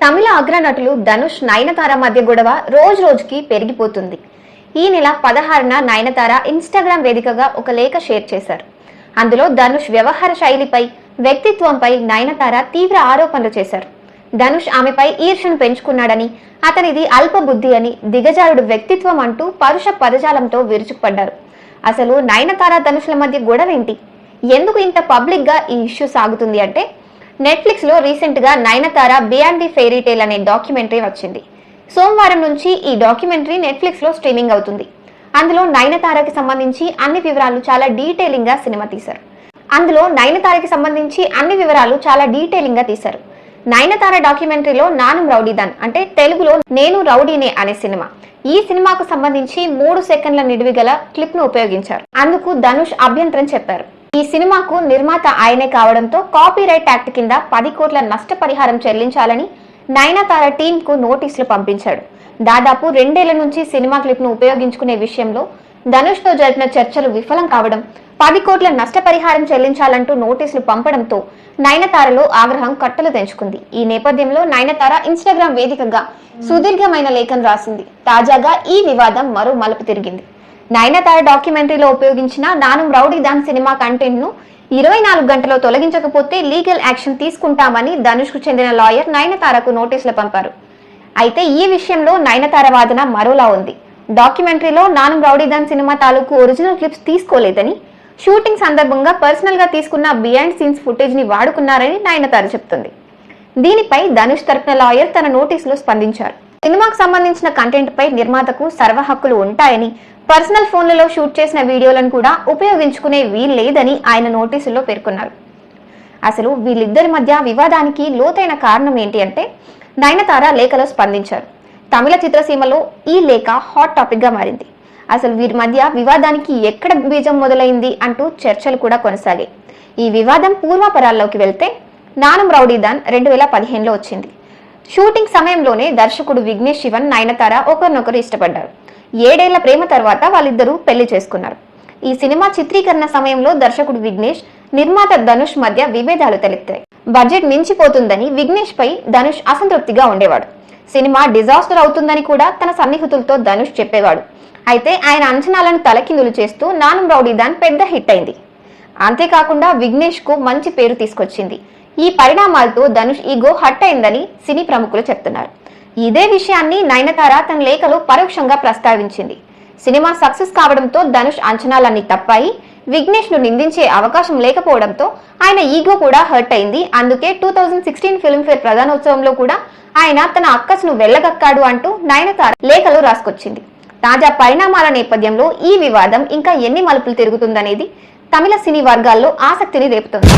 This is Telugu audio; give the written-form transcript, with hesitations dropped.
తమిళ అగ్రనటులు ధనుష్ నయనతార మధ్య గొడవ రోజు రోజుకి పెరిగిపోతుంది. ఈ నెల 16న నయనతార ఇన్స్టాగ్రామ్ వేదికగా ఒక లేఖ షేర్ చేశారు. అందులో ధనుష్ వ్యవహార శైలిపై, వ్యక్తిత్వంపై నయనతార తీవ్ర ఆరోపణలు చేశారు. ధనుష్ ఆమెపై ఈర్ష్యను పెంచుకున్నాడని, అతనిది అల్పబుద్ధి అని, దిగజారుడు వ్యక్తిత్వం అంటూ పరుష పదజాలంతో విరుచుకుపడ్డారు. అసలు నయనతార ధనుష్ల మధ్య గొడవ ఏంటి? ఎందుకు ఇంత పబ్లిక్ గా ఈ ఇష్యూ సాగుతుంది అంటే, నెట్ఫ్లిక్స్ లో రీసెంట్ గా Nayanthara beyond the fairy tale అనే డాక్యుమెంటరీ వచ్చింది. సోమవారం నుంచి ఈ డాక్యుమెంటరీ నెట్ఫ్లిక్స్ లో స్ట్రీమింగ్ అవుతుంది. అందులో నయనతారకి సంబంధించి అన్ని వివరాలు చాలా డీటెయిలింగ్ గా తీశారు. నయనతార డాక్యుమెంటరీలో నానుం రౌడీదాన్ అంటే తెలుగులో నేను రౌడీనే అనే సినిమా. ఈ సినిమాకు సంబంధించి 3 సెకండ్ల నిడివి గల క్లిప్ ను ఉపయోగించారు. అందుకు ధనుష్ అభ్యంతరం చెప్పారు. ఈ సినిమాకు నిర్మాత ఆయనే కావడంతో కాపీరైట్ యాక్ట్ కింద 10 కోట్ల నష్టపరిహారం చెల్లించాలని నయనతార టీమ్ కు నోటీసులు పంపించాడు. దాదాపు 2 ఏళ్ల నుంచి సినిమా క్లిప్ ను ఉపయోగించుకునే విషయంలో ధనుష్ తో జరిపిన చర్చలు విఫలం కావడం, 10 కోట్ల నష్టపరిహారం చెల్లించాలంటూ నోటీసులు పంపడంతో నయనతారలో ఆగ్రహం కట్టలు తెంచుకుంది. ఈ నేపథ్యంలో నయనతార ఇన్స్టాగ్రామ్ వేదికగా సుదీర్ఘమైన లేఖను రాసింది. తాజాగా ఈ వివాదం మరో మలుపు తిరిగింది. నయనతార డాక్యుమెంటరీలో ఉపయోగించిన నానుం రౌడీదాన్ సినిమా కంటెంట్ ను 24 గంటల్లో తొలగించకపోతే లీగల్ యాక్షన్ తీసుకుంటామని ధనుష్ కు చెందిన లాయర్ నయనతారకు నోటీసులు పంపారు. అయితే ఈ విషయంలో నయనతార వాదన మరోలా ఉంది. డాక్యుమెంటరీలో నానుం రౌడీదాన్ సినిమా తాలూకు ఒరిజినల్ క్లిప్స్ తీసుకోలేదని, షూటింగ్ సందర్భంగా పర్సనల్ గా తీసుకున్న బిహైండ్ సీన్స్ ఫుటేజ్ ని వాడుకున్నారని నయనతార చెప్తుంది. దీనిపై ధనుష్ తరపున లాయర్ తన నోటీసులో స్పందించారు. సినిమాకు సంబంధించిన కంటెంట్ పై నిర్మాతకు సర్వ హక్కులు ఉంటాయని, పర్సనల్ ఫోన్లలో షూట్ చేసిన వీడియోలను కూడా ఉపయోగించుకునే వీల్లేదని ఆయన నోటీసుల్లో పేర్కొన్నారు. అసలు వీళ్ళిద్దరి మధ్య వివాదానికి లోతైన కారణం ఏంటి అంటే, నయనతార లేఖలో స్పందించారు. తమిళ చిత్రసీమలో ఈ లేఖ హాట్ టాపిక్ గా మారింది. అసలు వీరి మధ్య వివాదానికి ఎక్కడ బీజం మొదలైంది అంటూ చర్చలు కూడా కొనసాగాయి. ఈ వివాదం పూర్వాపరాల్లోకి వెళ్తే, నానుం రౌడీదాన్ 2015లో వచ్చింది. షూటింగ్ సమయంలోనే దర్శకుడు విఘ్నేష్ శివన్, నయనతార ఒకరినొకరు ఇష్టపడ్డారు. 7 ఏళ్ల ప్రేమ తర్వాత వాళ్ళిద్దరూ పెళ్లి చేసుకున్నారు. ఈ సినిమా చిత్రీకరణ సమయంలో దర్శకుడు విఘ్నేష్, నిర్మాత ధనుష్ మధ్య విభేదాలు తలెత్తాయి. బడ్జెట్ మించిపోతుందని విఘ్నేష్ పై ధనుష్ అసంతృప్తిగా ఉండేవాడు. సినిమా డిజాస్టర్ అవుతుందని కూడా తన సన్నిహితులతో ధనుష్ చెప్పేవాడు. అయితే ఆయన అంచనాలను తలకిందులు చేస్తూ నానుం రౌడీదాన్ పెద్ద హిట్ అయింది. అంతేకాకుండా విఘ్నేష్ కు మంచి పేరు తీసుకొచ్చింది. ఈ పరిణామాలతో ధనుష్ ఈగో హట్ అయిందని సినీ ప్రముఖులు చెప్తున్నారు. ఇదే విషయాన్ని నయనతార తన లేఖలో పరోక్షంగా ప్రస్తావించింది. సినిమా సక్సెస్ కావడంతో ధనుష్ అంచనాలన్నీ తప్పాయి, విఘ్నేష్ ను నిందించే అవకాశం లేకపోవడంతో ఆయన ఈగో కూడా హర్ట్ అయింది. అందుకే 2016 ఫిల్మ్ఫేర్ ప్రధానోత్సవంలో కూడా ఆయన తన అక్కసును వెళ్ళగక్కాడు అంటూ నయనతార లేఖలో రాసుకొచ్చింది. తాజా పరిణామాల నేపథ్యంలో ఈ వివాదం ఇంకా ఎన్ని మలుపులు తిరుగుతుందనేది తమిళ సినీ వర్గాల్లో ఆసక్తిని రేపుతుంది.